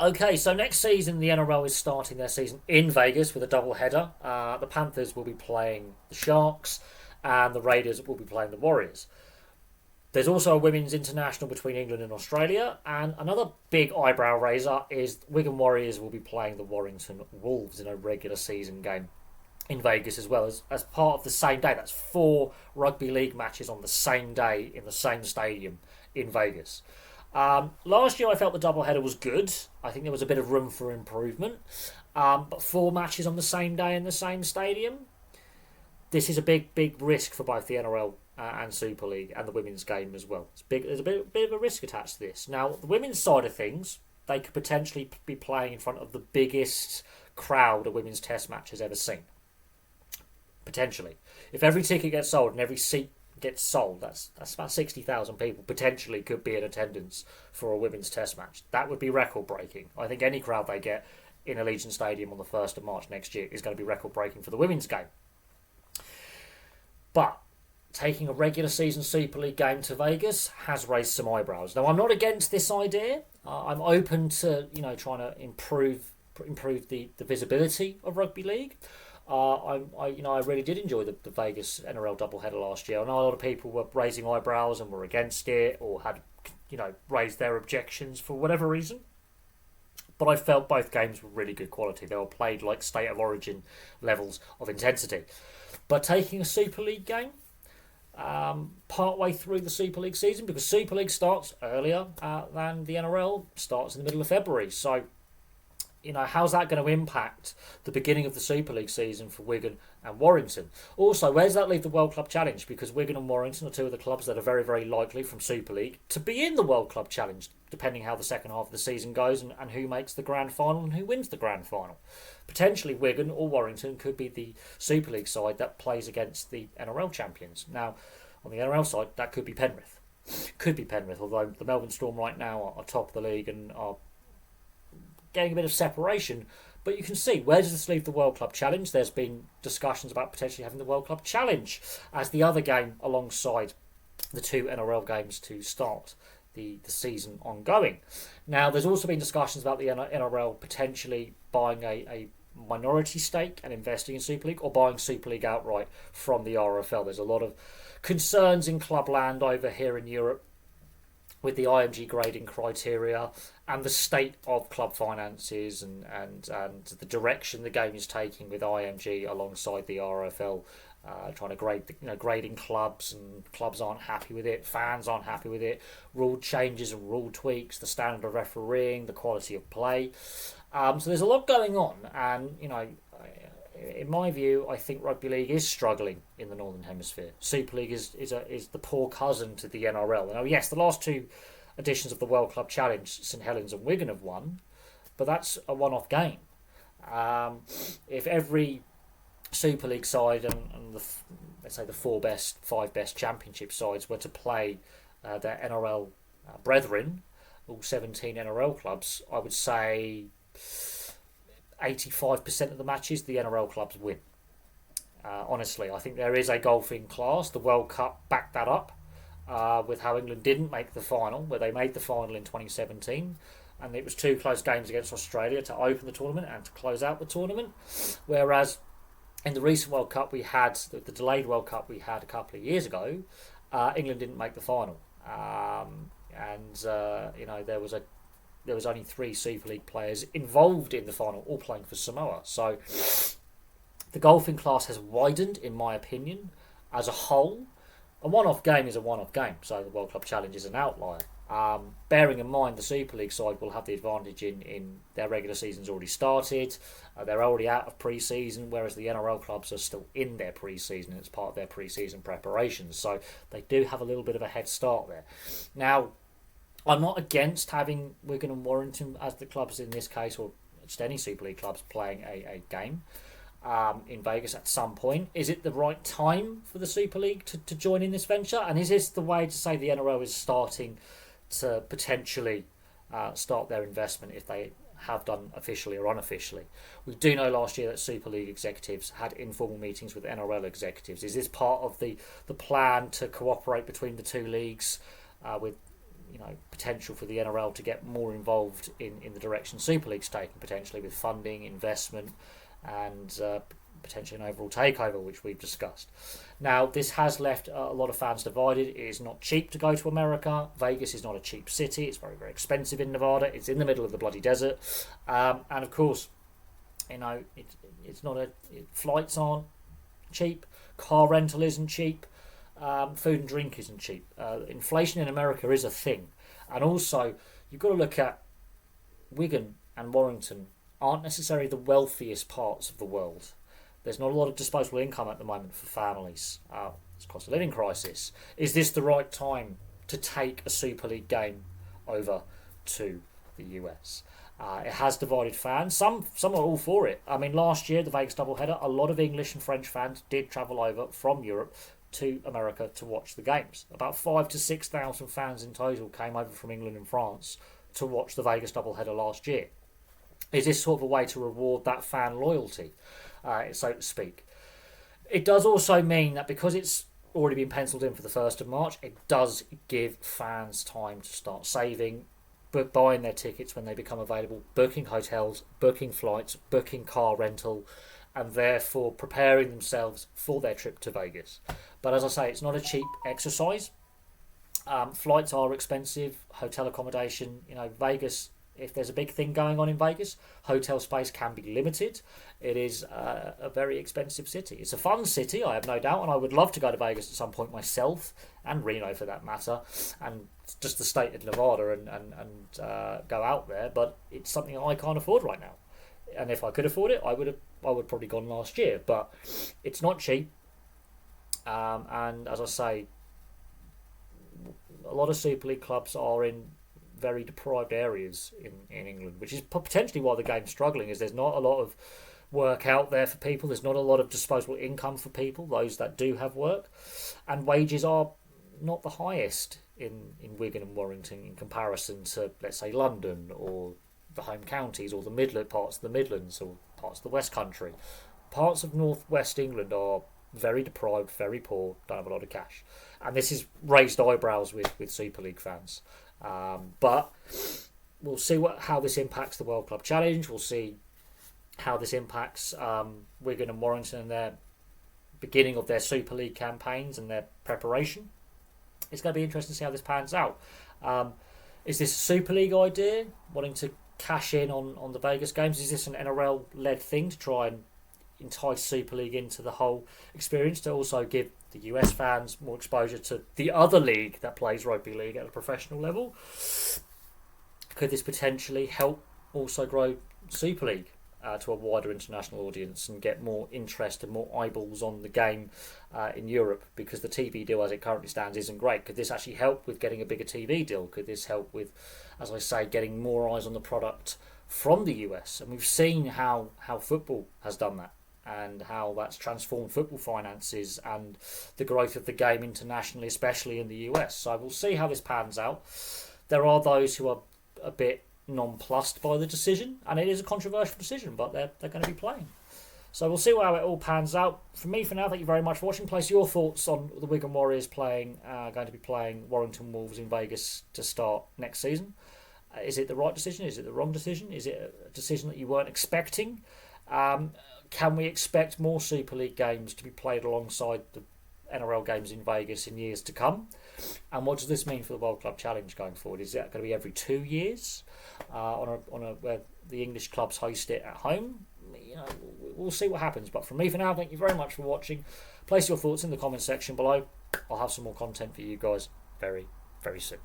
Okay, so next season the NRL is starting their season in Vegas with a double header. The Panthers will be playing the Sharks, and the Raiders will be playing the Warriors. There's also a women's international between England and Australia, and another big eyebrow raiser is Wigan Warriors will be playing the Warrington Wolves in a regular season game in Vegas as well as part of the same day. That's four rugby league matches on the same day in the same stadium in Vegas. Last year I felt the doubleheader was good. I think there was a bit of room for improvement. But four matches on the same day in the same stadium, this is a big risk for both the NRL and Super League and the women's game as well. There's a bit of a risk attached to this. Now, the women's side of things, they could potentially be playing in front of the biggest crowd a women's test match has ever seen. Potentially. If every ticket gets sold and every seat gets sold, that's about 60,000 people potentially could be in attendance for a women's test match. That would be record breaking. I think any crowd they get in Allegiant Stadium on the 1st of March next year is going to be record breaking for the women's game. But taking a regular season Super League game to Vegas has raised some eyebrows. Now, I'm not against this idea. I'm open to trying to improve the visibility of rugby league. I really did enjoy the Vegas NRL doubleheader last year. I know a lot of people were raising eyebrows and were against it or had raised their objections for whatever reason. But I felt both games were really good quality. They were played like state of origin levels of intensity. But taking a Super League game partway through the Super League season, because Super League starts earlier than the NRL, starts in the middle of February. So, how's that going to impact the beginning of the Super League season for Wigan and Warrington? Also, where does that leave the World Club Challenge? Because Wigan and Warrington are two of the clubs that are very, very likely from Super League to be in the World Club Challenge, depending how the second half of the season goes and who makes the grand final and who wins the grand final. Potentially Wigan or Warrington could be the Super League side that plays against the NRL champions. Now, on the NRL side, that could be Penrith. Could be Penrith, although the Melbourne Storm right now are top of the league and are getting a bit of separation. But you can see, where does this leave the World Club Challenge? There's been discussions about potentially having the World Club Challenge as the other game alongside the two NRL games to start the season ongoing. Now, there's also been discussions about the NRL potentially buying a minority stake and investing in Super League, or buying Super League outright from the RFL. There's a lot of concerns in clubland over here in Europe with the IMG grading criteria and the state of club finances and the direction the game is taking with IMG alongside the RFL, trying to grade grading clubs, and clubs aren't happy with it, fans aren't happy with it, rule changes and rule tweaks, the standard of refereeing, the quality of play. So there's a lot going on, and in my view, I think rugby league is struggling in the Northern Hemisphere. Super League is the poor cousin to the NRL. Now, yes, the last two editions of the World Club Challenge, St Helens and Wigan have won, but that's a one-off game. If every Super League side and let's say the five best Championship sides were to play their NRL brethren, all 17 NRL clubs, I would say 85% of the matches the NRL clubs win. Honestly, I think there is a golfing class. The World Cup backed that up with how England didn't make the final, where they made the final in 2017, and it was two close games against Australia to open the tournament and to close out the tournament. Whereas in the recent World Cup we had, the delayed World Cup we had a couple of years ago, England didn't make the final, there was only 3 Super League players involved in the final, all playing for Samoa. So the golfing class has widened, in my opinion, as a whole. A one-off game is a one-off game, so the World Club Challenge is an outlier. Bearing in mind the Super League side will have the advantage in their regular season's already started. They're already out of pre-season, whereas the NRL clubs are still in their pre-season, and it's part of their pre-season preparations. So they do have a little bit of a head start there. Now, I'm not against having Wigan and Warrington as the clubs in this case, or just any Super League clubs playing a game in Vegas at some point. Is it the right time for the Super League to join in this venture? And is this the way to say the NRL is starting to potentially start their investment if they have done officially or unofficially? We do know last year that Super League executives had informal meetings with NRL executives. Is this part of the plan to cooperate between the two leagues with potential for the NRL to get more involved in the direction Super League's taking, potentially with funding, investment, and potentially an overall takeover, which we've discussed. Now, this has left a lot of fans divided. It is not cheap to go to America. Vegas is not a cheap city. It's very, very expensive in Nevada. It's in the middle of the bloody desert. And of course, it's not flights aren't cheap. Car rental isn't cheap. Food and drink isn't cheap. Inflation in America is a thing. And also, you've got to look at Wigan and Warrington aren't necessarily the wealthiest parts of the world. There's not a lot of disposable income at the moment for families. It's a cost of living crisis. Is this the right time to take a Super League game over to the US? It has divided fans. Some are all for it. I mean, last year, the Vegas doubleheader, a lot of English and French fans did travel over from Europe to America to watch the games. About 5,000 to 6,000 fans in total came over from England and France to watch the Vegas doubleheader last year. Is this sort of a way to reward that fan loyalty, so to speak? It does also mean that because it's already been penciled in for the 1st of March, it does give fans time to start saving, but buying their tickets when they become available, booking hotels, booking flights, booking car rental, and therefore preparing themselves for their trip to Vegas. But as I say, it's not a cheap exercise. Flights are expensive, hotel accommodation, Vegas. If there's a big thing going on in Vegas, hotel space can be limited. It is a very expensive city. It's a fun city, I have no doubt, and I would love to go to Vegas at some point myself, and Reno for that matter, and just the state of Nevada and go out there. But it's something I can't afford right now. And if I could afford it, I would probably gone last year. But it's not cheap. And as I say, a lot of Super League clubs are in very deprived areas in England, which is potentially why the game's struggling, is there's not a lot of work out there for people. There's not a lot of disposable income for people, those that do have work. And wages are not the highest in Wigan and Warrington in comparison to, let's say, London or the home counties or the parts of the Midlands or parts of the West Country. Parts of northwest England are very deprived, very poor, don't have a lot of cash. And this has raised eyebrows with Super League fans. But we'll see how this impacts the World Club Challenge. We'll see how this impacts Wigan and Warrington and their beginning of their Super League campaigns and their preparation. It's going to be interesting to see how this pans out. Is this a Super League idea, wanting to cash in on the Vegas games? Is this an NRL-led thing to try and entice Super League into the whole experience, to also give the US fans more exposure to the other league that plays rugby league at a professional level? Could this potentially help also grow Super League to a wider international audience and get more interest and more eyeballs on the game in Europe? Because the TV deal as it currently stands isn't great. Could this actually help with getting a bigger TV deal? Could this help with, as I say, getting more eyes on the product from the US? And we've seen how football has done that, and how that's transformed football finances and the growth of the game internationally, especially in the US. So we'll see how this pans out. There are those who are a bit nonplussed by the decision, and it is a controversial decision, but they're going to be playing. So we'll see how it all pans out. For me, for now, thank you very much for watching. Place your thoughts on the Wigan Warriors going to be playing Warrington Wolves in Vegas to start next season. Is it the right decision? Is it the wrong decision? Is it a decision that you weren't expecting? Can we expect more Super League games to be played alongside the NRL games in Vegas in years to come? And what does this mean for the World Club Challenge going forward? Is that going to be every 2 years where the English clubs host it at home? We'll see what happens. But from me for now, thank you very much for watching. Place your thoughts in the comment section below. I'll have some more content for you guys very, very soon.